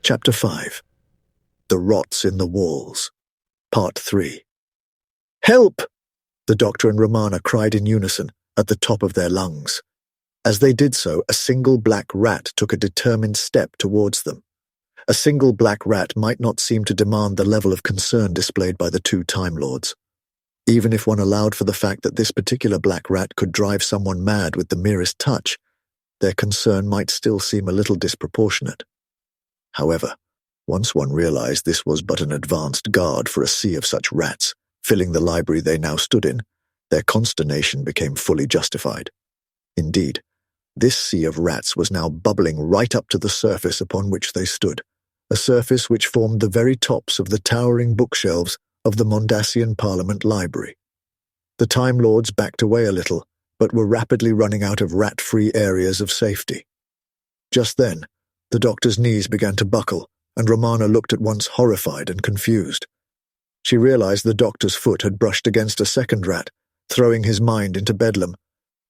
Chapter 5. The Rots in the Walls. Part 3. "Help!" the doctor and Romana cried in unison at the top of their lungs. As they did so, a single black rat took a determined step towards them. A single black rat might not seem to demand the level of concern displayed by the two Time Lords. Even if one allowed for the fact that this particular black rat could drive someone mad with the merest touch, their concern might still seem a little disproportionate. However, once one realized this was but an advanced guard for a sea of such rats, filling the library they now stood in, their consternation became fully justified. Indeed, this sea of rats was now bubbling right up to the surface upon which they stood, a surface which formed the very tops of the towering bookshelves of the Mondasian Parliament Library. The Time Lords backed away a little, but were rapidly running out of rat-free areas of safety. Just then, the doctor's knees began to buckle, and Romana looked at once horrified and confused. She realized the doctor's foot had brushed against a second rat, throwing his mind into bedlam,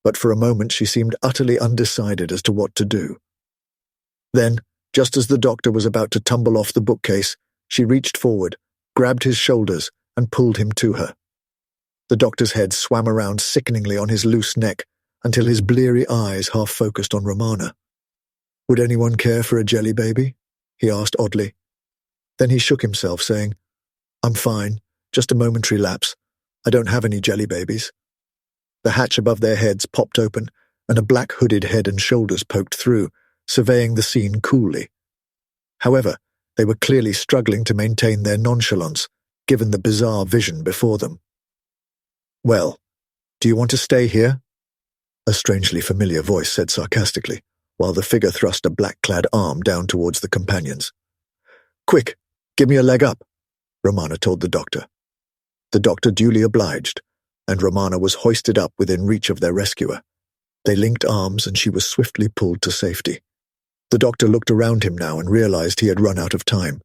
but for a moment she seemed utterly undecided as to what to do. Then, just as the doctor was about to tumble off the bookcase, she reached forward, grabbed his shoulders, and pulled him to her. The doctor's head swam around sickeningly on his loose neck until his bleary eyes half focused on Romana. "Would anyone care for a jelly baby?" he asked oddly. Then he shook himself, saying, "I'm fine, just a momentary lapse. I don't have any jelly babies." The hatch above their heads popped open, and a black hooded head and shoulders poked through, surveying the scene coolly. However, they were clearly struggling to maintain their nonchalance, given the bizarre vision before them. "Well, do you want to stay here?" a strangely familiar voice said sarcastically, while the figure thrust a black-clad arm down towards the companions. "Quick, give me a leg up," Romana told the doctor. The doctor duly obliged, and Romana was hoisted up within reach of their rescuer. They linked arms, and she was swiftly pulled to safety. The doctor looked around him now and realized he had run out of time.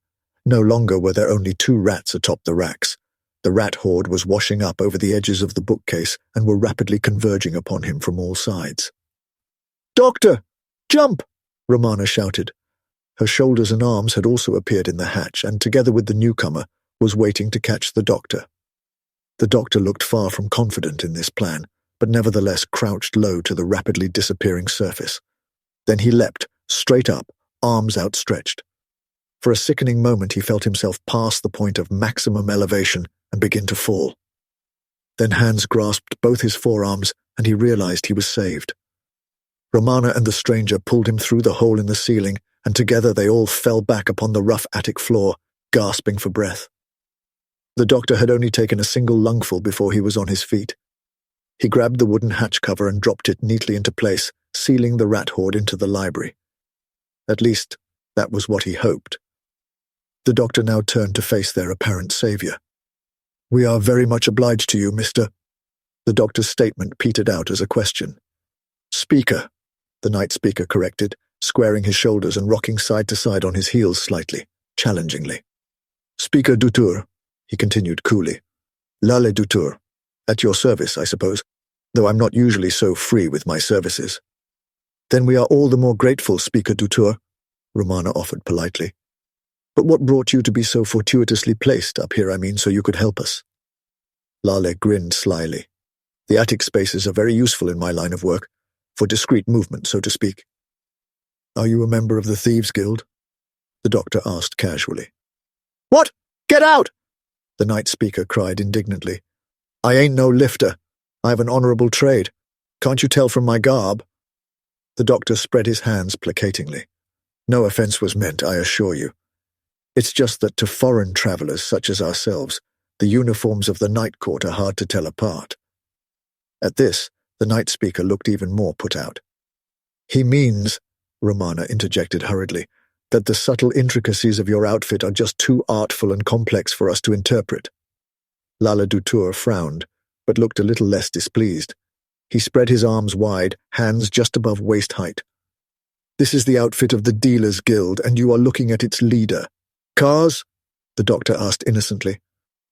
No longer were there only two rats atop the racks. The rat horde was washing up over the edges of the bookcase and were rapidly converging upon him from all sides. "Doctor! Jump!" Romana shouted. Her shoulders and arms had also appeared in the hatch, and together with the newcomer, was waiting to catch the doctor. The doctor looked far from confident in this plan, but nevertheless crouched low to the rapidly disappearing surface. Then he leapt, straight up, arms outstretched. For a sickening moment he felt himself pass the point of maximum elevation and begin to fall. Then hands grasped both his forearms, and he realized he was saved. Romana and the stranger pulled him through the hole in the ceiling, and together they all fell back upon the rough attic floor, gasping for breath. The doctor had only taken a single lungful before he was on his feet. He grabbed the wooden hatch cover and dropped it neatly into place, sealing the rat horde into the library. At least, that was what he hoped. The doctor now turned to face their apparent savior. "We are very much obliged to you, Mr." The doctor's statement petered out as a question. "Speaker," the night speaker corrected, squaring his shoulders and rocking side to side on his heels slightly, challengingly. "Speaker Dutour," he continued coolly. "Lale Dutour. At your service, I suppose, though I'm not usually so free with my services." "Then we are all the more grateful, Speaker Dutour," Romana offered politely. "But what brought you to be so fortuitously placed up here, so you could help us?" Lale grinned slyly. "The attic spaces are very useful in my line of work, for discreet movement, so to speak." "Are you a member of the Thieves' Guild?" the doctor asked casually. "What? Get out!" the night speaker cried indignantly. "I ain't no lifter. I have an honorable trade. Can't you tell from my garb?" The doctor spread his hands placatingly. "No offense was meant, I assure you. It's just that to foreign travelers such as ourselves, The uniforms of the night court are hard to tell apart. At this, the night speaker looked even more put out. He means, Romana interjected hurriedly, that the subtle intricacies of your outfit are just too artful and complex for us to interpret. Lala Dutour frowned, but looked a little less displeased. He spread his arms wide, hands just above waist height. This is the outfit of the Dealers Guild, and you are looking at its leader. Cars? The doctor asked innocently.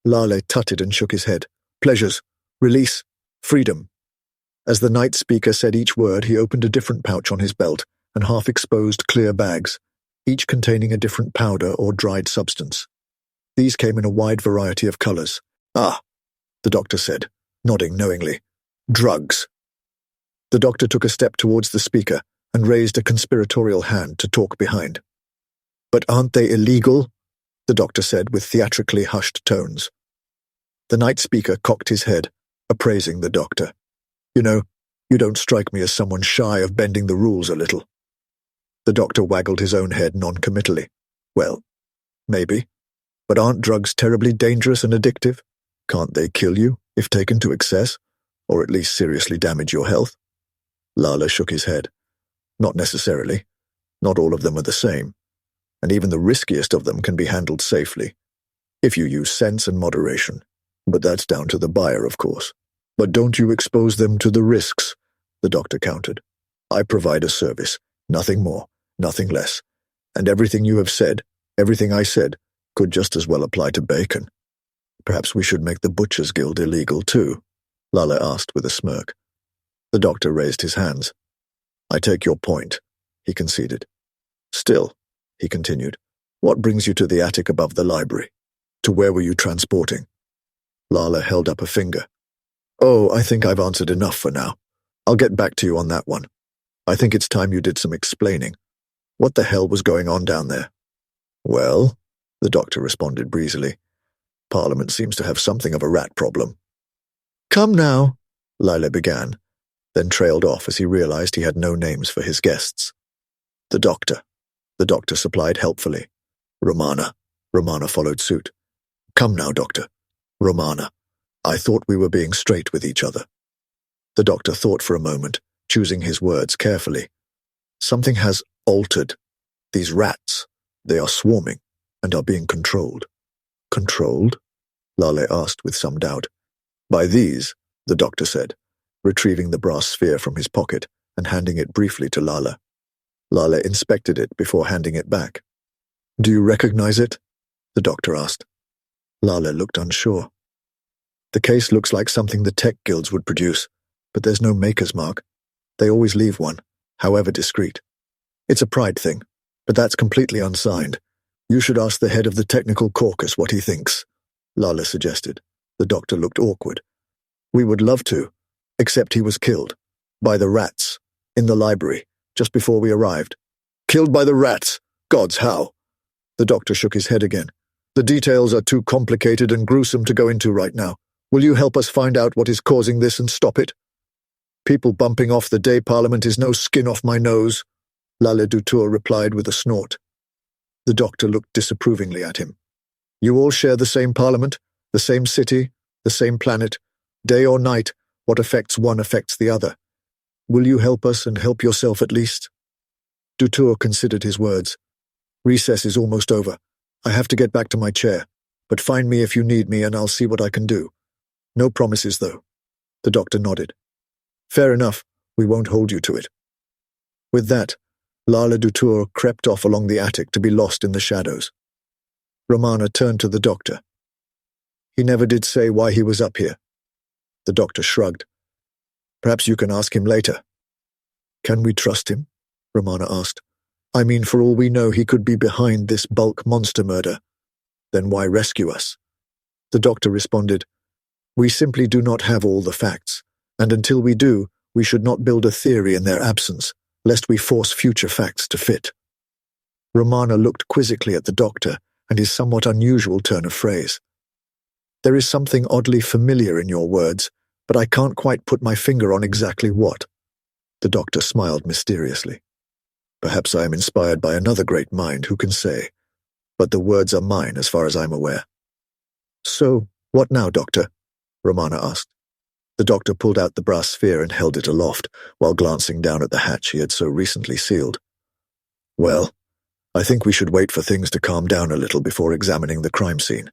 Lale tutted and shook his head. Pleasures. Release. Freedom. As the night speaker said each word, he opened a different pouch on his belt and half-exposed clear bags, each containing a different powder or dried substance. These came in a wide variety of colors. Ah, the doctor said, nodding knowingly. Drugs. The doctor took a step towards the speaker and raised a conspiratorial hand to talk behind. But aren't they illegal? The doctor said with theatrically hushed tones. The night speaker cocked his head, appraising the doctor. You know, you don't strike me as someone shy of bending the rules a little. The doctor waggled his own head non-committally. Well, maybe. But aren't drugs terribly dangerous and addictive? Can't they kill you if taken to excess, or at least seriously damage your health? Lala shook his head. Not necessarily. Not all of them are the same. And even the riskiest of them can be handled safely, if you use sense and moderation. But that's down to the buyer, of course. But don't you expose them to the risks, the doctor countered. I provide a service, nothing more, nothing less. And everything you have said, everything I said, could just as well apply to bacon. Perhaps we should make the Butchers' Guild illegal too, Lala asked with a smirk. The doctor raised his hands. I take your point, he conceded. Still, he continued, what brings you to the attic above the library? To where were you transporting? Lala held up a finger. Oh, I think I've answered enough for now. I'll get back to you on that one. I think it's time you did some explaining. What the hell was going on down there? Well, the doctor responded breezily. Parliament seems to have something of a rat problem. Come now, Lila began, then trailed off as he realized he had no names for his guests. The doctor supplied helpfully. Romana followed suit. Come now, doctor. Romana, I thought we were being straight with each other. The doctor thought for a moment, choosing his words carefully. Something has altered. These rats, they are swarming and are being controlled. Controlled? Lale asked with some doubt. By these, the doctor said, retrieving the brass sphere from his pocket and handing it briefly to Lala. Lala inspected it before handing it back. Do you recognize it? The doctor asked. Lala looked unsure. The case looks like something the tech guilds would produce, but there's no maker's mark. They always leave one, however discreet. It's a pride thing, but that's completely unsigned. You should ask the head of the technical caucus what he thinks, Lala suggested. The doctor looked awkward. We would love to, except he was killed. By the rats. In the library, just before we arrived. Killed by the rats? Gods, how? The doctor shook his head again. The details are too complicated and gruesome to go into right now. Will you help us find out what is causing this and stop it? People bumping off the day Parliament is no skin off my nose, Lale Dutour replied with a snort. The doctor looked disapprovingly at him. You all share the same Parliament, the same city, the same planet. Day or night, what affects one affects the other. Will you help us and help yourself at least? Dutour considered his words. Recess is almost over. I have to get back to my chair, but find me if you need me and I'll see what I can do. No promises, though. The doctor nodded. Fair enough, we won't hold you to it. With that, Lala Dutour crept off along the attic to be lost in the shadows. Romana turned to the doctor. He never did say why he was up here. The doctor shrugged. Perhaps you can ask him later. Can we trust him? Romana asked. I mean, for all we know, he could be behind this bulk monster murder. Then why rescue us? The doctor responded, We simply do not have all the facts, and until we do, we should not build a theory in their absence, lest we force future facts to fit. Romana looked quizzically at the doctor and his somewhat unusual turn of phrase. There is something oddly familiar in your words, but I can't quite put my finger on exactly what. The doctor smiled mysteriously. Perhaps I am inspired by another great mind who can say, but the words are mine as far as I'm aware. So, What now, Doctor? Romana asked. The doctor pulled out the brass sphere and held it aloft, while glancing down at the hatch he had so recently sealed. Well, I think we should wait for things to calm down a little before examining the crime scene.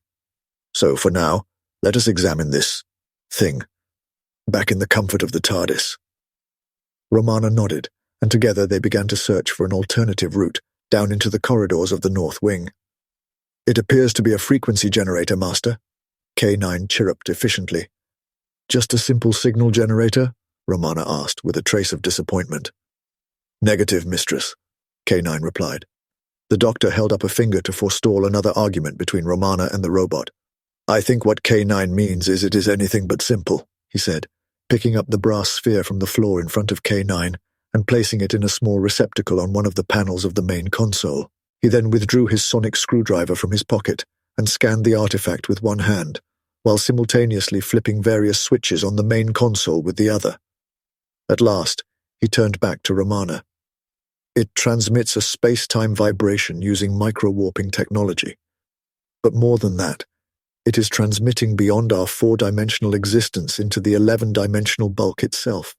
So, for now, let us examine this thing, back in the comfort of the TARDIS. Romana nodded, and together they began to search for an alternative route down into the corridors of the North Wing. It appears to be a frequency generator, Master, K9 chirruped efficiently. Just a simple signal generator? Romana asked, with a trace of disappointment. Negative, Mistress, K9 replied. The doctor held up a finger to forestall another argument between Romana and the robot. I think what K9 means is it is anything but simple, he said, picking up the brass sphere from the floor in front of K9 and placing it in a small receptacle on one of the panels of the main console. He then withdrew his sonic screwdriver from his pocket and scanned the artifact with one hand, while simultaneously flipping various switches on the main console with the other. At last, he turned back to Romana. It transmits a space-time vibration using micro-warping technology. But more than that, it is transmitting beyond our four-dimensional existence into the 11-dimensional bulk itself.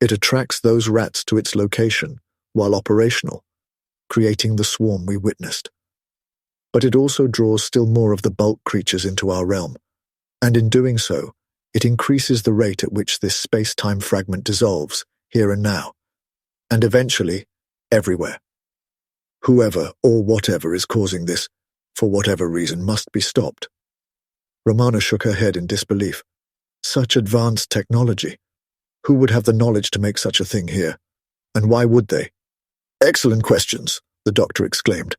It attracts those rats to its location, while operational, creating the swarm we witnessed. But it also draws still more of the bulk creatures into our realm, and in doing so, it increases the rate at which this space-time fragment dissolves, here and now, and eventually, everywhere. Whoever or whatever is causing this, for whatever reason, must be stopped. Romana shook her head in disbelief. Such advanced technology. Who would have the knowledge to make such a thing here? And why would they? Excellent questions, the doctor exclaimed.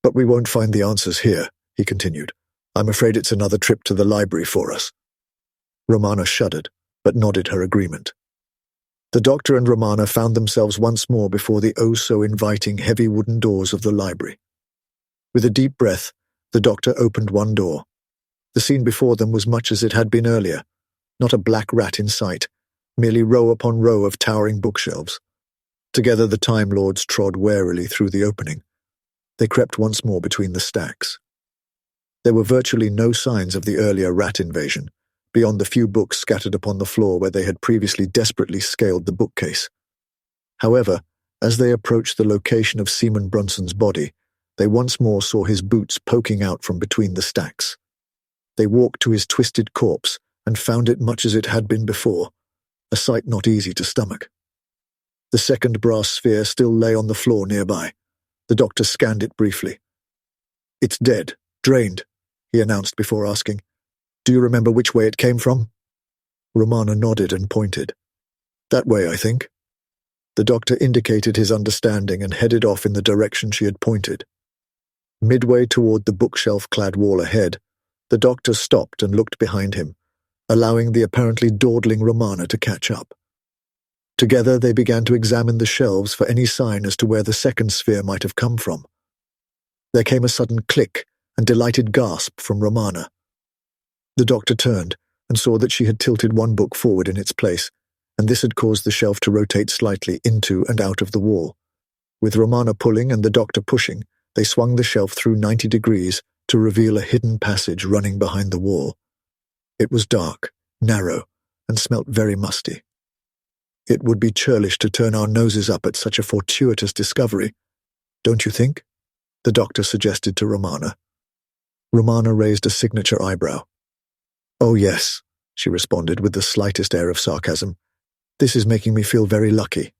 But we won't find the answers here, he continued. I'm afraid it's another trip to the library for us. Romana shuddered, but nodded her agreement. The doctor and Romana found themselves once more before the oh-so-inviting heavy wooden doors of the library. With a deep breath, the doctor opened one door. The scene before them was much as it had been earlier, not a black rat in sight, merely row upon row of towering bookshelves. Together the Time Lords trod warily through the opening. They crept once more between the stacks. There were virtually no signs of the earlier rat invasion, beyond the few books scattered upon the floor where they had previously desperately scaled the bookcase. However, as they approached the location of Seaman Brunson's body, they once more saw his boots poking out from between the stacks. They walked to his twisted corpse and found it much as it had been before, a sight not easy to stomach. The second brass sphere still lay on the floor nearby. The doctor scanned it briefly. It's dead, drained, he announced before asking, Do you remember which way it came from? Romana nodded and pointed. That way, I think. The doctor indicated his understanding and headed off in the direction she had pointed. Midway toward the bookshelf-clad wall ahead, the doctor stopped and looked behind him, allowing the apparently dawdling Romana to catch up. Together they began to examine the shelves for any sign as to where the second sphere might have come from. There came a sudden click and delighted gasp from Romana. The doctor turned and saw that she had tilted one book forward in its place, and this had caused the shelf to rotate slightly into and out of the wall. With Romana pulling and the doctor pushing, they swung the shelf through 90 degrees to reveal a hidden passage running behind the wall. It was dark, narrow, and smelt very musty. It would be churlish to turn our noses up at such a fortuitous discovery, don't you think? The doctor suggested to Romana. Romana raised a signature eyebrow. Oh yes, she responded with the slightest air of sarcasm. This is making me feel very lucky.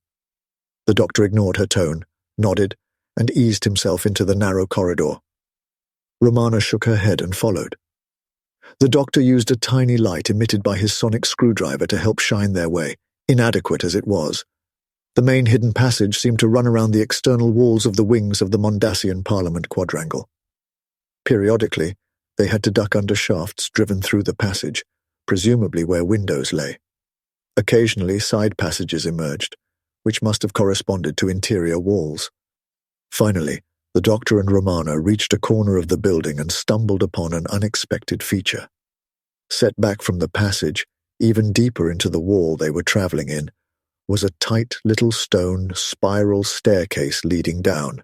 The doctor ignored her tone, nodded, and eased himself into the narrow corridor. Romana shook her head and followed. The doctor used a tiny light emitted by his sonic screwdriver to help shine their way, inadequate as it was. The main hidden passage seemed to run around the external walls of the wings of the Mondasian Parliament quadrangle. Periodically, they had to duck under shafts driven through the passage, presumably where windows lay. Occasionally, side passages emerged, which must have corresponded to interior walls. Finally, the doctor and Romana reached a corner of the building and stumbled upon an unexpected feature. Set back from the passage, even deeper into the wall they were traveling in, was a tight little stone spiral staircase leading down.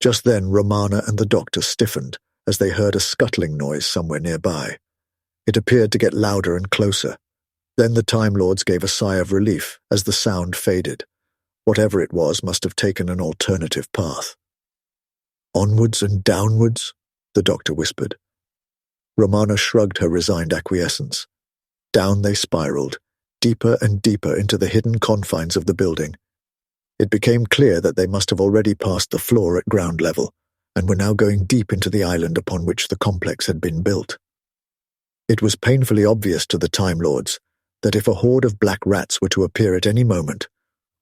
Just then Romana and the doctor stiffened as they heard a scuttling noise somewhere nearby. It appeared to get louder and closer. Then the Time Lords gave a sigh of relief as the sound faded. Whatever it was must have taken an alternative path. "Onwards and downwards," the doctor whispered. Romana shrugged her resigned acquiescence. Down they spiraled, deeper and deeper into the hidden confines of the building. It became clear that they must have already passed the floor at ground level, and were now going deep into the island upon which the complex had been built. It was painfully obvious to the Time Lords that if a horde of black rats were to appear at any moment,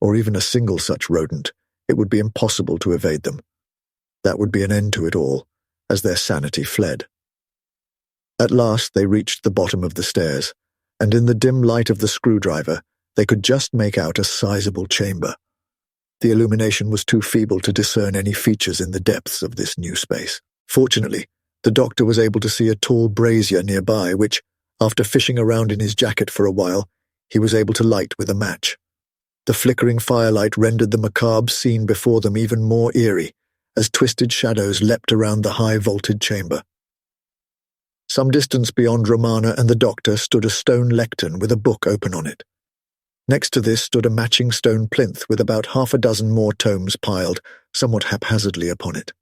or even a single such rodent, it would be impossible to evade them. That would be an end to it all, as their sanity fled. At last they reached the bottom of the stairs, and in the dim light of the screwdriver, they could just make out a sizable chamber. The illumination was too feeble to discern any features in the depths of this new space. Fortunately, the doctor was able to see a tall brazier nearby, which, after fishing around in his jacket for a while, he was able to light with a match. The flickering firelight rendered the macabre scene before them even more eerie, as twisted shadows leapt around the high-vaulted chamber. Some distance beyond Romana and the doctor stood a stone lectern with a book open on it. Next to this stood a matching stone plinth with about half a dozen more tomes piled, somewhat haphazardly upon it.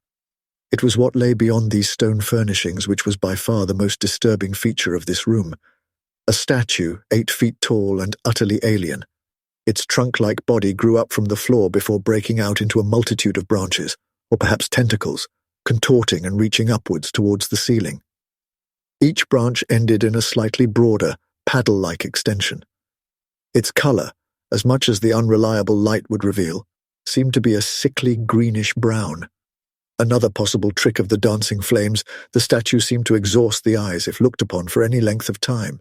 It was what lay beyond these stone furnishings which was by far the most disturbing feature of this room. A statue, 8 feet tall and utterly alien. Its trunk-like body grew up from the floor before breaking out into a multitude of branches, or perhaps tentacles, contorting and reaching upwards towards the ceiling. Each branch ended in a slightly broader, paddle-like extension. Its colour, as much as the unreliable light would reveal, seemed to be a sickly greenish-brown. Another possible trick of the dancing flames, the statue seemed to exhaust the eyes if looked upon for any length of time.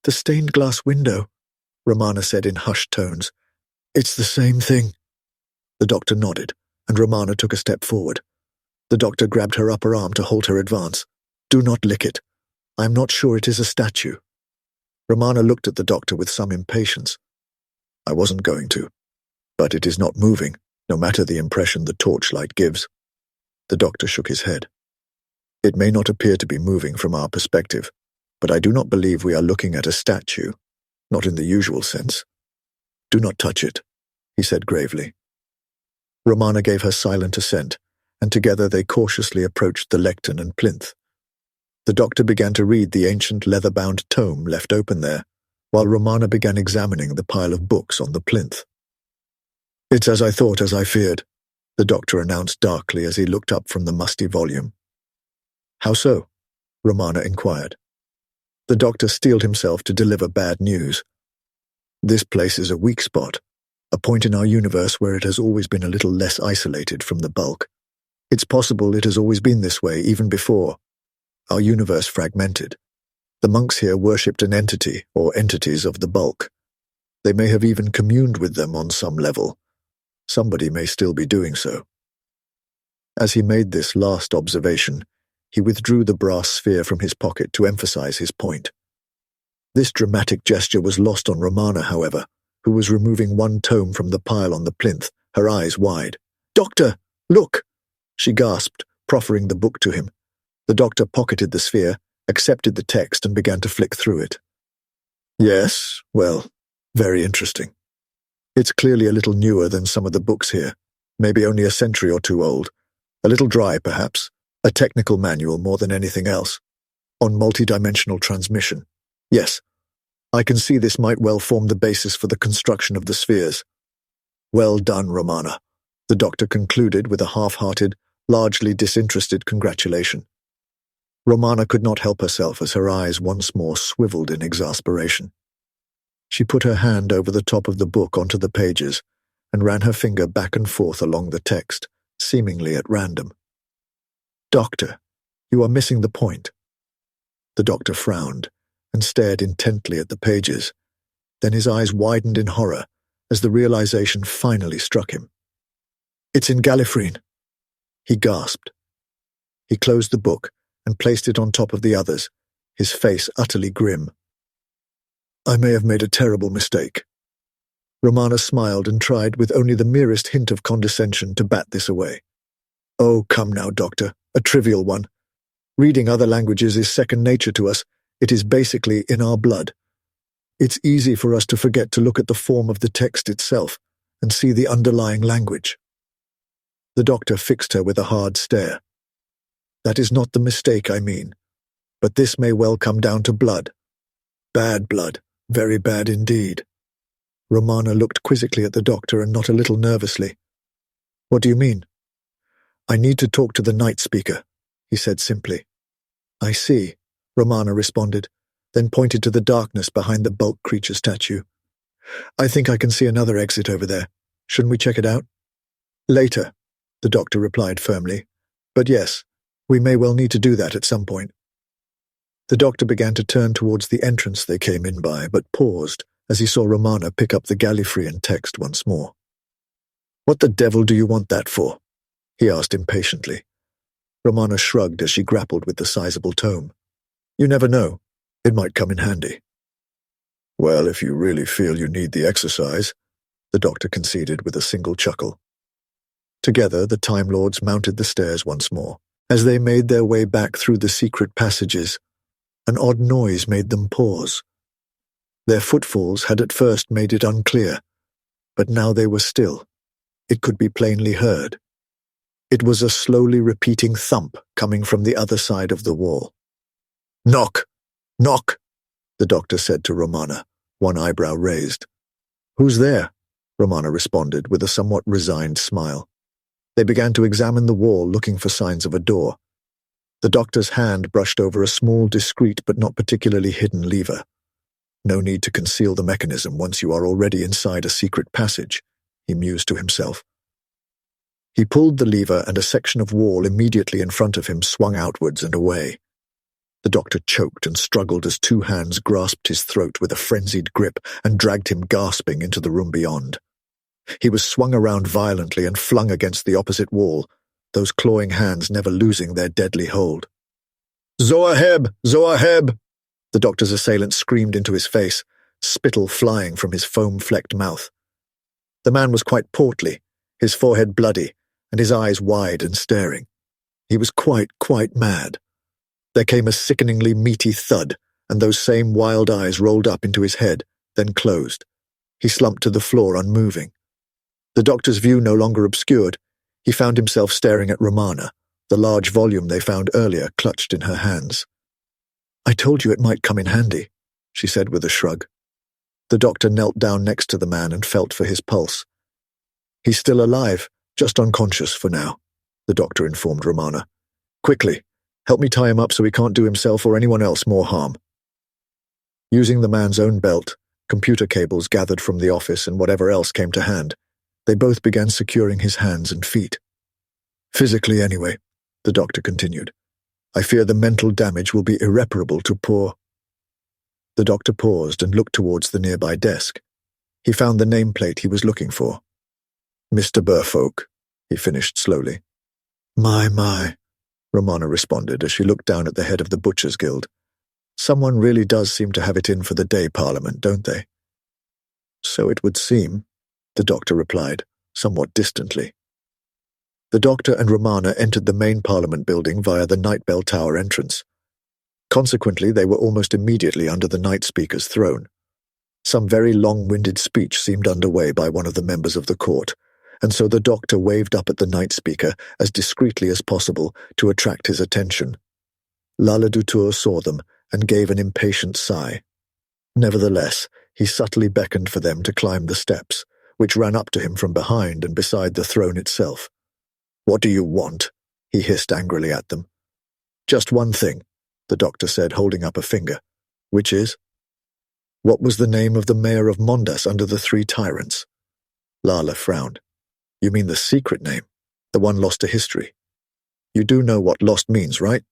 "The stained-glass window," Romana said in hushed tones. "It's the same thing." The doctor nodded, and Romana took a step forward. The doctor grabbed her upper arm to halt her advance. "Do not lick it. I am not sure it is a statue." Romana looked at the doctor with some impatience. "I wasn't going to, but it is not moving, no matter the impression the torchlight gives." The doctor shook his head. "It may not appear to be moving from our perspective, but I do not believe we are looking at a statue, not in the usual sense. Do not touch it," he said gravely. Romana gave her silent assent, and together they cautiously approached the lectern and plinth. The doctor began to read the ancient leather-bound tome left open there, while Romana began examining the pile of books on the plinth. "It's as I thought, as I feared," the doctor announced darkly as he looked up from the musty volume. "How so?" Romana inquired. The doctor steeled himself to deliver bad news. "This place is a weak spot, a point in our universe where it has always been a little less isolated from the bulk. It's possible it has always been this way, even before our universe fragmented. The monks here worshipped an entity or entities of the bulk. They may have even communed with them on some level. Somebody may still be doing so." As he made this last observation, he withdrew the brass sphere from his pocket to emphasize his point. This dramatic gesture was lost on Romana, however, who was removing one tome from the pile on the plinth, her eyes wide. "Doctor, look!" she gasped, proffering the book to him. The doctor pocketed the sphere, accepted the text, and began to flick through it. "Yes, well, very interesting. It's clearly a little newer than some of the books here, maybe only a century or two old. A little dry, perhaps. A technical manual more than anything else. On multidimensional transmission. Yes, I can see this might well form the basis for the construction of the spheres." "Well done, Romana," the doctor concluded with a half-hearted, largely disinterested congratulation. Romana could not help herself as her eyes once more swiveled in exasperation. She put her hand over the top of the book onto the pages and ran her finger back and forth along the text, seemingly at random. "Doctor, you are missing the point." The doctor frowned and stared intently at the pages. Then his eyes widened in horror as the realization finally struck him. "It's in Gallifrean." He gasped. He closed the book and placed it on top of the others, his face utterly grim. "I may have made a terrible mistake." Romana smiled and tried with only the merest hint of condescension to bat this away. "Oh, come now, Doctor, a trivial one. Reading other languages is second nature to us. It is basically in our blood. It's easy for us to forget to look at the form of the text itself and see the underlying language. The doctor fixed her with a hard stare. That is not the mistake I mean, but this may well come down to blood. Bad blood, very bad indeed. Romana looked quizzically at the doctor and not a little nervously. What do you mean? I need to talk to the night speaker, he said simply. I see, Romana responded, then pointed to the darkness behind the bulk creature statue. I think I can see another exit over there. Shouldn't we check it out? Later, the doctor replied firmly. But yes, we may well need to do that at some point. The doctor began to turn towards the entrance they came in by, but paused as he saw Romana pick up the Gallifreyan text once more. What the devil do you want that for? He asked impatiently. Romana shrugged as she grappled with the sizable tome. You never know. It might come in handy. Well, if you really feel you need the exercise, the doctor conceded with a single chuckle. Together, the Time Lords mounted the stairs once more. As they made their way back through the secret passages, an odd noise made them pause. Their footfalls had at first made it unclear, but now they were still. It could be plainly heard. It was a slowly repeating thump coming from the other side of the wall. Knock! Knock! The doctor said to Romana, one eyebrow raised. Who's there? Romana responded with a somewhat resigned smile. They began to examine the wall, looking for signs of a door. The doctor's hand brushed over a small, discreet but not particularly hidden lever. No need to conceal the mechanism once you are already inside a secret passage, he mused to himself. He pulled the lever and a section of wall immediately in front of him swung outwards and away. The doctor choked and struggled as two hands grasped his throat with a frenzied grip and dragged him gasping into the room beyond. He was swung around violently and flung against the opposite wall, those clawing hands never losing their deadly hold. Zoaheb! Zoaheb! The doctor's assailant screamed into his face, spittle flying from his foam-flecked mouth. The man was quite portly, his forehead bloody, and his eyes wide and staring. He was quite mad. There came a sickeningly meaty thud, and those same wild eyes rolled up into his head, then closed. He slumped to the floor, unmoving. The doctor's view no longer obscured, he found himself staring at Romana, the large volume they found earlier clutched in her hands. I told you it might come in handy, she said with a shrug. The doctor knelt down next to the man and felt for his pulse. He's still alive, just unconscious for now, the doctor informed Romana. Quickly, help me tie him up so he can't do himself or anyone else more harm. Using the man's own belt, computer cables gathered from the office and whatever else came to hand, they both began securing his hands and feet. Physically anyway, the doctor continued. I fear the mental damage will be irreparable to poor... The doctor paused and looked towards the nearby desk. He found the nameplate he was looking for. Mr. Burfolk, he finished slowly. My, Romana responded as she looked down at the head of the Butchers' Guild. Someone really does seem to have it in for the day, Parliament, don't they? So it would seem, the doctor replied, somewhat distantly. The doctor and Romana entered the main Parliament building via the Night Bell Tower entrance. Consequently, they were almost immediately under the Night Speaker's throne. Some very long-winded speech seemed underway by one of the members of the court, and so the doctor waved up at the Night Speaker as discreetly as possible to attract his attention. Lala Dutour saw them and gave an impatient sigh. Nevertheless, he subtly beckoned for them to climb the steps, which ran up to him from behind and beside the throne itself. What do you want? He hissed angrily at them. Just one thing, the doctor said, holding up a finger. Which is? What was the name of the mayor of Mondas under the three tyrants? Lala frowned. You mean the secret name, the one lost to history? You do know what lost means, right?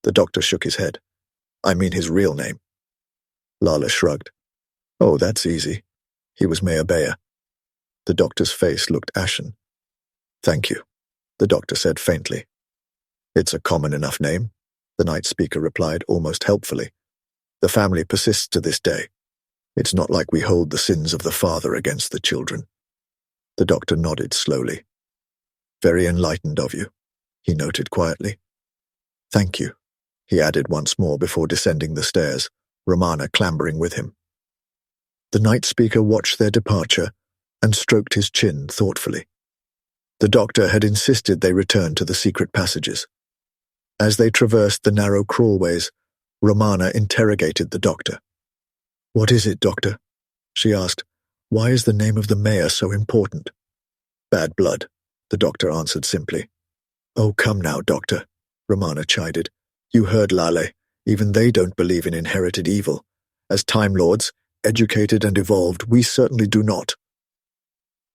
The doctor shook his head. I mean his real name. Lala shrugged. Oh, that's easy. He was Mayor Bayer. The doctor's face looked ashen. Thank you, the doctor said faintly. It's a common enough name, the Night Speaker replied almost helpfully. The family persists to this day. It's not like we hold the sins of the father against the children. The doctor nodded slowly. Very enlightened of you, he noted quietly. Thank you, he added once more before descending the stairs, Romana clambering with him. The night speaker watched their departure and stroked his chin thoughtfully. The doctor had insisted they return to the secret passages. As they traversed the narrow crawlways, Romana interrogated the doctor. "What is it, doctor?" she asked. "Why is the name of the mayor so important?" "Bad blood," the doctor answered simply. "Oh, come now, doctor," Romana chided. "You heard Lale. Even they don't believe in inherited evil. As Time Lords, educated and evolved, we certainly do not."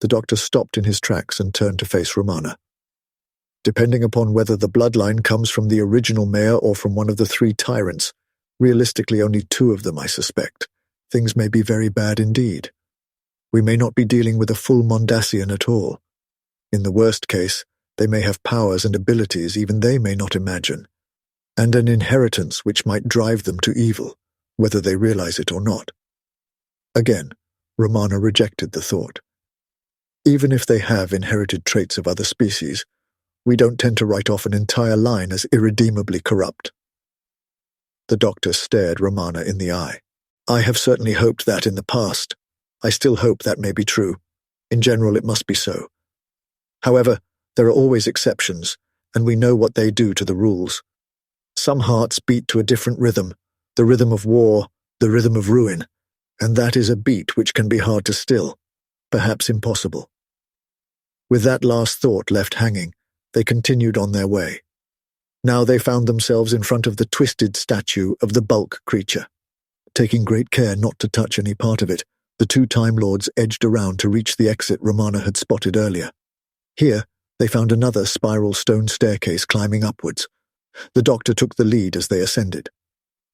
The doctor stopped in his tracks and turned to face Romana. "Depending upon whether the bloodline comes from the original mayor or from one of the 3 tyrants, realistically only 2 of them, I suspect, things may be very bad indeed. We may not be dealing with a full Mondasian at all. In the worst case, they may have powers and abilities even they may not imagine, and an inheritance which might drive them to evil, whether they realize it or not." Again, Romana rejected the thought. "Even if they have inherited traits of other species, we don't tend to write off an entire line as irredeemably corrupt." The doctor stared Romana in the eye. "I have certainly hoped that in the past. I still hope that may be true. In general, it must be so. However, there are always exceptions, and we know what they do to the rules. Some hearts beat to a different rhythm, the rhythm of war, the rhythm of ruin, and that is a beat which can be hard to still, perhaps impossible." With that last thought left hanging, they continued on their way. Now they found themselves in front of the twisted statue of the bulk creature. Taking great care not to touch any part of it, the 2 Time Lords edged around to reach the exit Romana had spotted earlier. Here, they found another spiral stone staircase climbing upwards. The doctor took the lead as they ascended.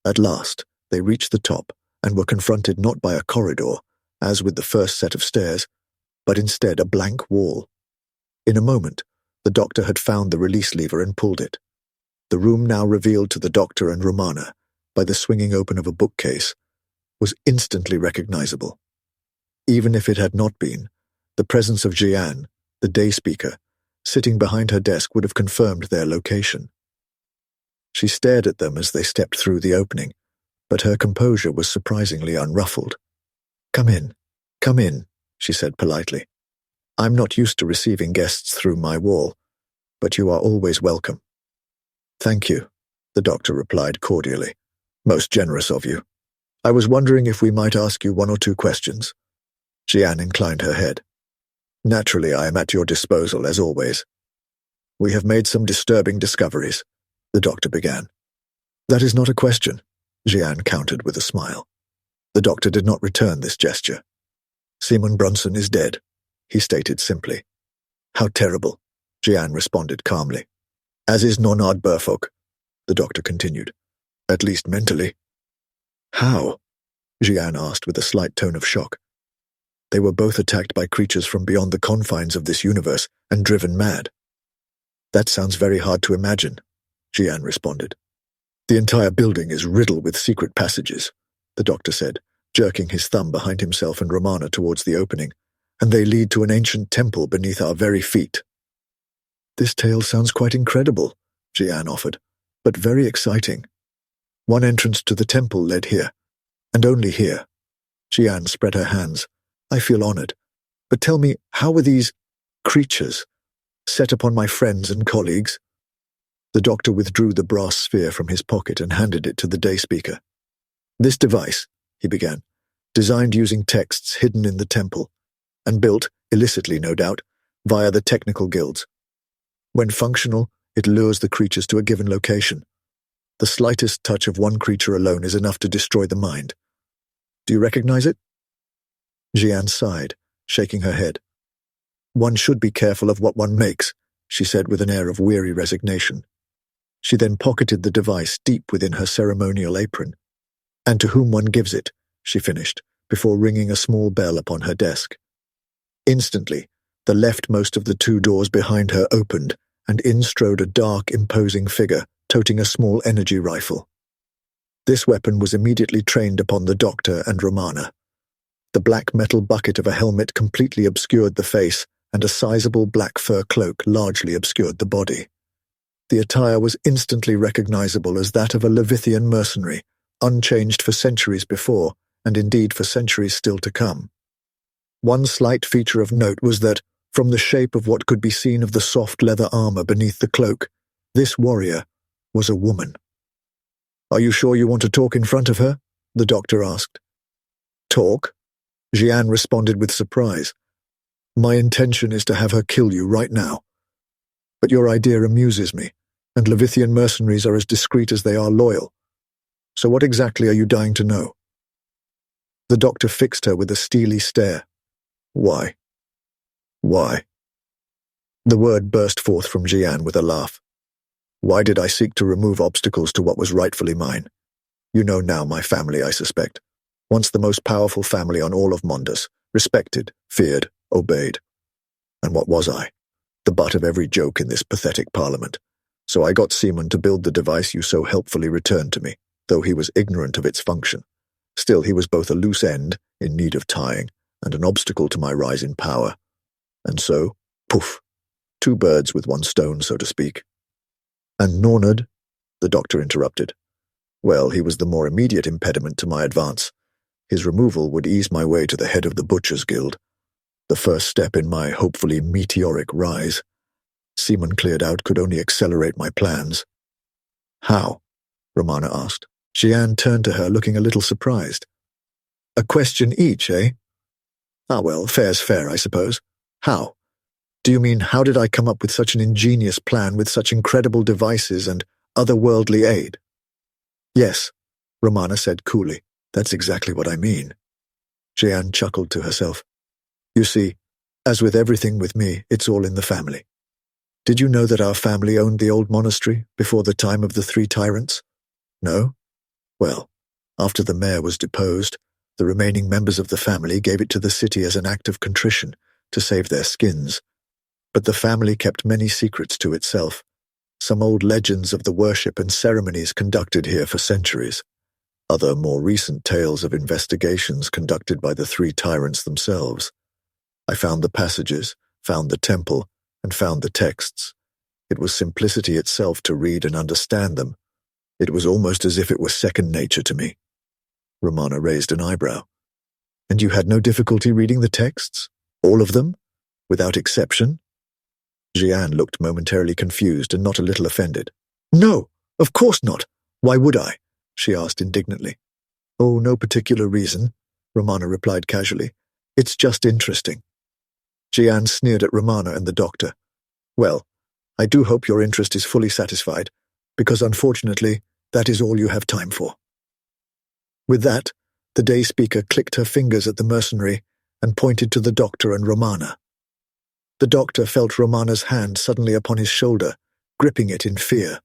At last, they reached the top and were confronted not by a corridor, as with the first set of stairs, but instead a blank wall. In a moment, the doctor had found the release lever and pulled it. The room now revealed to the doctor and Romana, by the swinging open of a bookcase, was instantly recognizable. Even if it had not been, the presence of Jian, the day speaker, sitting behind her desk would have confirmed their location. She stared at them as they stepped through the opening, but her composure was surprisingly unruffled. Come in," she said politely. "I'm not used to receiving guests through my wall, but you are always welcome." "Thank you," the doctor replied cordially. "Most generous of you. I was wondering if we might ask you 1 or 2 questions." Jian inclined her head. "Naturally, I am at your disposal, as always." "We have made some disturbing discoveries," the doctor began. "That is not a question," Jian countered with a smile. The doctor did not return this gesture. "Simon Brunson is dead," he stated simply. "How terrible," Jian responded calmly. "As is Nonard Burfolk," the doctor continued. "At least mentally." "How?" Jian asked with a slight tone of shock. "They were both attacked by creatures from beyond the confines of this universe and driven mad." "That sounds very hard to imagine," Jian responded. "The entire building is riddled with secret passages," the doctor said, jerking his thumb behind himself and Romana towards the opening, "and they lead to an ancient temple beneath our very feet." "This tale sounds quite incredible," Jian offered, "but very exciting. One entrance to the temple led here, and only here." Jian spread her hands. "I feel honored. But tell me, how were these creatures set upon my friends and colleagues?" The doctor withdrew the brass sphere from his pocket and handed it to the day speaker. "This device," he began, "designed using texts hidden in the temple, and built, illicitly no doubt, via the technical guilds. When functional, it lures the creatures to a given location. The slightest touch of one creature alone is enough to destroy the mind. Do you recognize it?" Jian sighed, shaking her head. "One should be careful of what one makes," she said with an air of weary resignation. She then pocketed the device deep within her ceremonial apron. "And to whom one gives it," she finished, before ringing a small bell upon her desk. Instantly, the leftmost of the 2 doors behind her opened, and in strode a dark, imposing figure, toting a small energy rifle. This weapon was immediately trained upon the doctor and Romana. The black metal bucket of a helmet completely obscured the face, and a sizable black fur cloak largely obscured the body. The attire was instantly recognizable as that of a Levithian mercenary, unchanged for centuries before, and indeed for centuries still to come. One slight feature of note was that, from the shape of what could be seen of the soft leather armor beneath the cloak, this warrior was a woman. "Are you sure you want to talk in front of her?" the doctor asked. "Talk?" Jian responded with surprise. "My intention is to have her kill you right now. But your idea amuses me, and Levithian mercenaries are as discreet as they are loyal. So what exactly are you dying to know?" The doctor fixed her with a steely stare. "Why? Why?" The word burst forth from Jian with a laugh. "Why did I seek to remove obstacles to what was rightfully mine? You know now my family, I suspect. Once the most powerful family on all of Mondus, respected, feared, obeyed. And what was I? The butt of every joke in this pathetic parliament. So I got Seaman to build the device you so helpfully returned to me, though he was ignorant of its function. Still, he was both a loose end, in need of tying, and an obstacle to my rise in power. And so, poof, 2 birds with 1 stone, so to speak." "And Nornard?" the doctor interrupted. "Well, he was the more immediate impediment to my advance. His removal would ease my way to the head of the Butchers' Guild, the first step in my hopefully meteoric rise. Seaman cleared out could only accelerate my plans." "How?" Romana asked. Jian turned to her, looking a little surprised. "A question each, eh? Ah, well, fair's fair, I suppose. How? Do you mean, how did I come up with such an ingenious plan with such incredible devices and otherworldly aid?" "Yes," Romana said coolly. "That's exactly what I mean." Jian chuckled to herself. "You see, as with everything with me, it's all in the family. Did you know that our family owned the old monastery before the time of the 3 tyrants? No? Well, after the mayor was deposed, the remaining members of the family gave it to the city as an act of contrition to save their skins. But the family kept many secrets to itself, some old legends of the worship and ceremonies conducted here for centuries, other more recent tales of investigations conducted by the 3 tyrants themselves. I found the passages, found the temple, and found the texts. It was simplicity itself to read and understand them. It was almost as if it was second nature to me." Romana raised an eyebrow. "And you had no difficulty reading the texts? All of them? Without exception?" Jian looked momentarily confused and not a little offended. "No, of course not. Why would I?" she asked indignantly. "Oh, no particular reason," Romana replied casually. "It's just interesting." Jian sneered at Romana and the doctor. "Well, I do hope your interest is fully satisfied, because unfortunately, that is all you have time for." With that, the day speaker clicked her fingers at the mercenary and pointed to the doctor and Romana. The doctor felt Romana's hand suddenly upon his shoulder, gripping it in fear.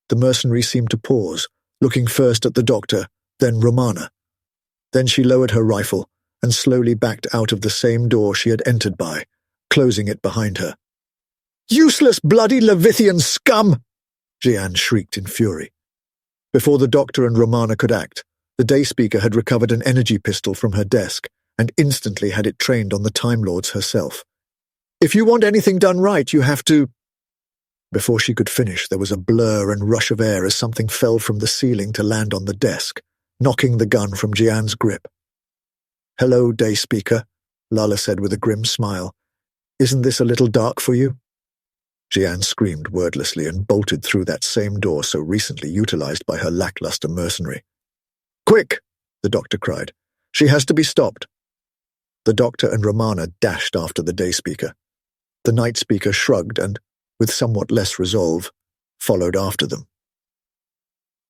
The mercenary seemed to pause, looking first at the doctor, then Romana. Then she lowered her rifle and slowly backed out of the same door she had entered by, closing it behind her. "Useless bloody Levithian scum!" Jian shrieked in fury. Before the doctor and Romana could act, the day speaker had recovered an energy pistol from her desk and instantly had it trained on the Time Lords herself. "If you want anything done right, you have to—" Before she could finish, there was a blur and rush of air as something fell from the ceiling to land on the desk, knocking the gun from Jian's grip. "Hello, day speaker," Lala said with a grim smile. "Isn't this a little dark for you?" Jian screamed wordlessly and bolted through that same door so recently utilized by her lackluster mercenary. "Quick!" the doctor cried. "She has to be stopped." The doctor and Romana dashed after the day speaker. The night speaker shrugged and, with somewhat less resolve, followed after them.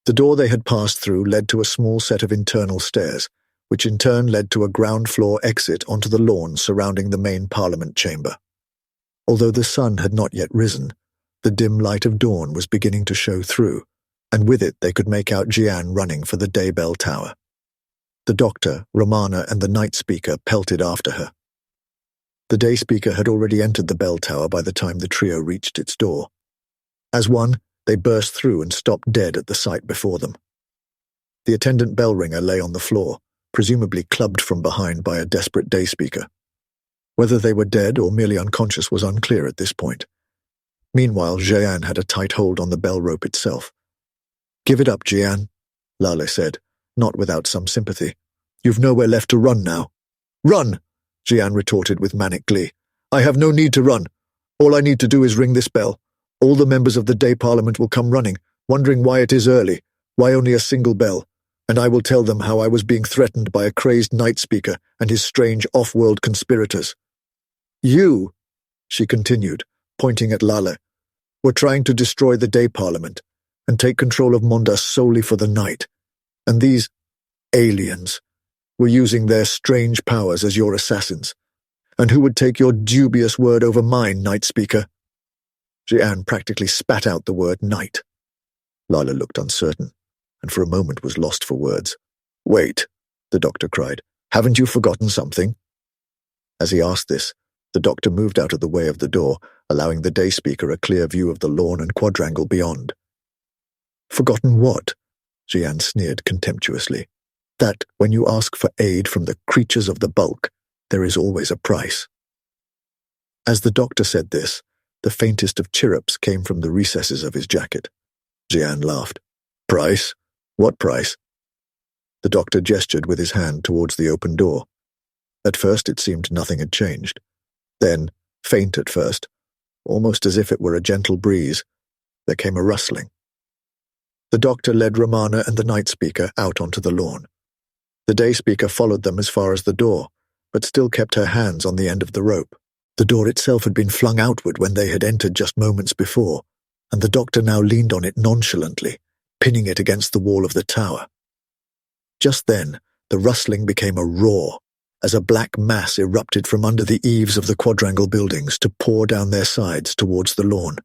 The door they had passed through led to a small set of internal stairs, which in turn led to a ground-floor exit onto the lawn surrounding the main parliament chamber. Although the sun had not yet risen, the dim light of dawn was beginning to show through, and with it they could make out Jian running for the Daybell Tower. The doctor, Romana, and the night speaker pelted after her. The day speaker had already entered the bell tower by the time the trio reached its door. As one, they burst through and stopped dead at the sight before them. The attendant bell ringer lay on the floor, presumably clubbed from behind by a desperate day speaker. Whether they were dead or merely unconscious was unclear at this point. Meanwhile, Jeanne had a tight hold on the bell rope itself. "Give it up, Jeanne," Lale said, not without some sympathy. "You've nowhere left to run now." "Run!" Jeanne retorted with manic glee. "I have no need to run. All I need to do is ring this bell. All the members of the day parliament will come running, wondering why it is early, why only a single bell, and I will tell them how I was being threatened by a crazed night speaker and his strange off-world conspirators. You," she continued, pointing at Lale, "were trying to destroy the day parliament and take control of Monda solely for the night, and these aliens were using their strange powers as your assassins. And who would take your dubious word over mine, Night Speaker?" Jeanne practically spat out the word night. Lale looked uncertain, and for a moment was lost for words. "Wait," the doctor cried. "Haven't you forgotten something?" As he asked this, the doctor moved out of the way of the door, allowing the day speaker a clear view of the lawn and quadrangle beyond. "Forgotten what?" Jeanne sneered contemptuously. "That when you ask for aid from the creatures of the bulk, there is always a price." As the doctor said this, the faintest of chirrups came from the recesses of his jacket. Jeanne laughed. "Price? What price?" The doctor gestured with his hand towards the open door. At first it seemed nothing had changed. Then, faint at first, almost as if it were a gentle breeze, there came a rustling. The doctor led Romana and the night speaker out onto the lawn. The day speaker followed them as far as the door, but still kept her hands on the end of the rope. The door itself had been flung outward when they had entered just moments before, and the doctor now leaned on it nonchalantly, pinning it against the wall of the tower. Just then, the rustling became a roar, as a black mass erupted from under the eaves of the quadrangle buildings to pour down their sides towards the lawn.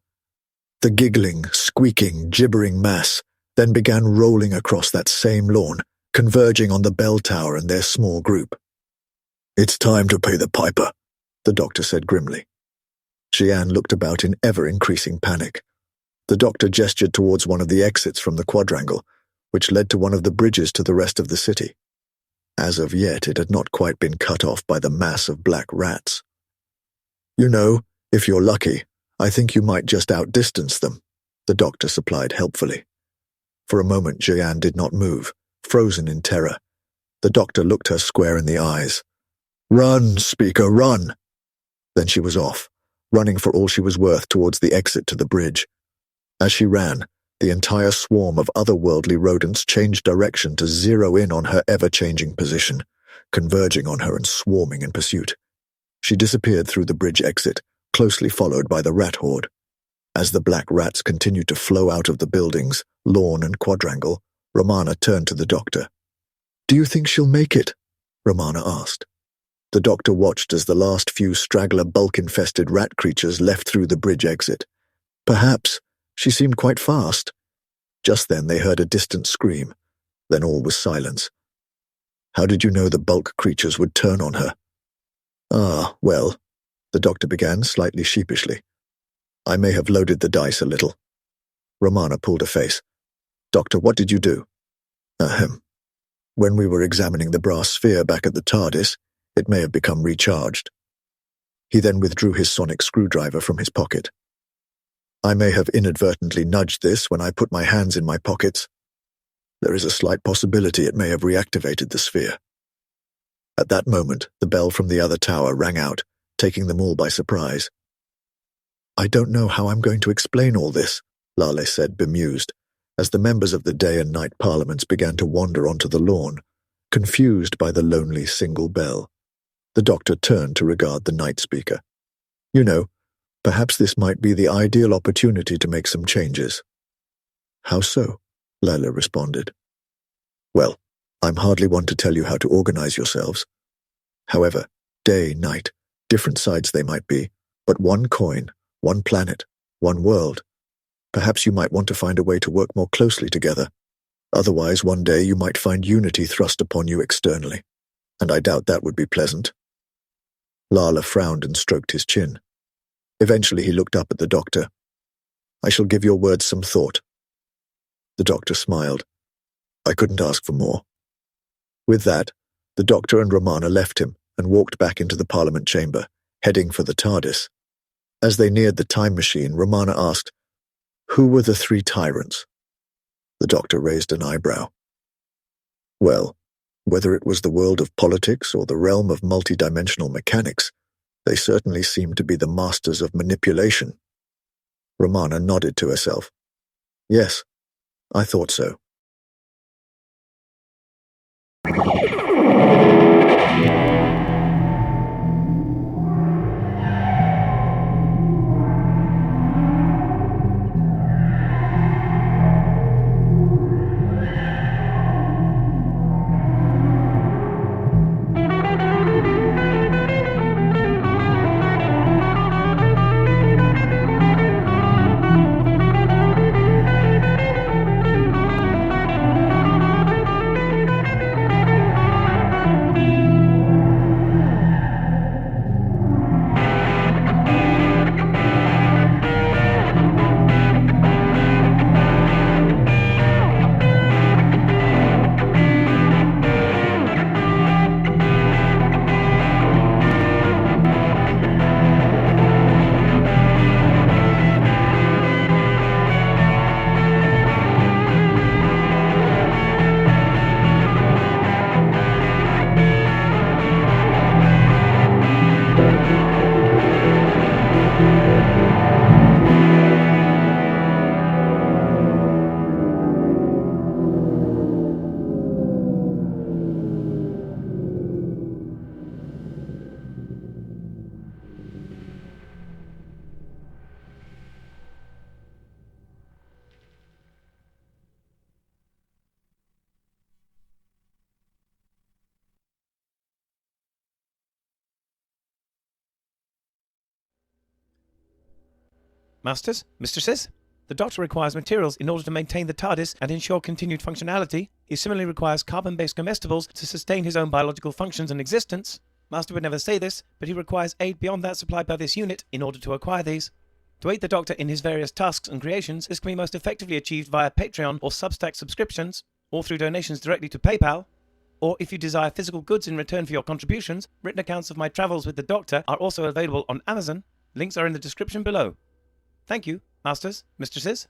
The giggling, squeaking, gibbering mass then began rolling across that same lawn, converging on the bell tower and their small group. "It's time to pay the piper," the doctor said grimly. Jeanne looked about in ever-increasing panic. The doctor gestured towards one of the exits from the quadrangle, which led to one of the bridges to the rest of the city. As of yet, it had not quite been cut off by the mass of black rats. "You know, if you're lucky, I think you might just outdistance them," the doctor supplied helpfully. For a moment, Jeanne did not move, frozen in terror. The doctor looked her square in the eyes. "Run, speaker, run!" Then she was off, running for all she was worth towards the exit to the bridge. As she ran, the entire swarm of otherworldly rodents changed direction to zero in on her ever-changing position, converging on her and swarming in pursuit. She disappeared through the bridge exit, closely followed by the rat horde. As the black rats continued to flow out of the buildings, lawn and quadrangle, Romana turned to the doctor. "Do you think she'll make it?" Romana asked. The doctor watched as the last few straggler bulk-infested rat creatures left through the bridge exit. Perhaps. She seemed quite fast. Just then they heard a distant scream. Then all was silence. "How did you know the bulk creatures would turn on her?" "Ah, well," the doctor began, slightly sheepishly. "I may have loaded the dice a little." Romana pulled a face. "Doctor, what did you do?" "Ahem. When we were examining the brass sphere back at the TARDIS, it may have become recharged." He then withdrew his sonic screwdriver from his pocket. "I may have inadvertently nudged this when I put my hands in my pockets. There is a slight possibility it may have reactivated the sphere." At that moment, the bell from the other tower rang out, taking them all by surprise. "I don't know how I'm going to explain all this," Lale said, bemused, as the members of the day and night parliaments began to wander onto the lawn, confused by the lonely single bell. The doctor turned to regard the night speaker. "You know, perhaps this might be the ideal opportunity to make some changes." "How so?" Lale responded. "Well, I'm hardly one to tell you how to organize yourselves. However, day, night, different sides they might be, but one coin, one planet, one world. Perhaps you might want to find a way to work more closely together. Otherwise, one day you might find unity thrust upon you externally, and I doubt that would be pleasant." Lale frowned and stroked his chin. Eventually he looked up at the doctor. "I shall give your words some thought." The doctor smiled. "I couldn't ask for more." With that, the doctor and Romana left him and walked back into the Parliament chamber, heading for the TARDIS. As they neared the time machine, Romana asked, "Who were the three tyrants?" The doctor raised an eyebrow. "Well, whether it was the world of politics or the realm of multidimensional mechanics, they certainly seemed to be the masters of manipulation." Romana nodded to herself. "Yes, I thought so." Masters, mistresses, the Doctor requires materials in order to maintain the TARDIS and ensure continued functionality. He similarly requires carbon-based comestibles to sustain his own biological functions and existence. Master would never say this, but he requires aid beyond that supplied by this unit in order to acquire these. To aid the Doctor in his various tasks and creations, this can be most effectively achieved via Patreon or Substack subscriptions, or through donations directly to PayPal. Or if you desire physical goods in return for your contributions, written accounts of my travels with the Doctor are also available on Amazon. Links are in the description below. Thank you, masters, mistresses.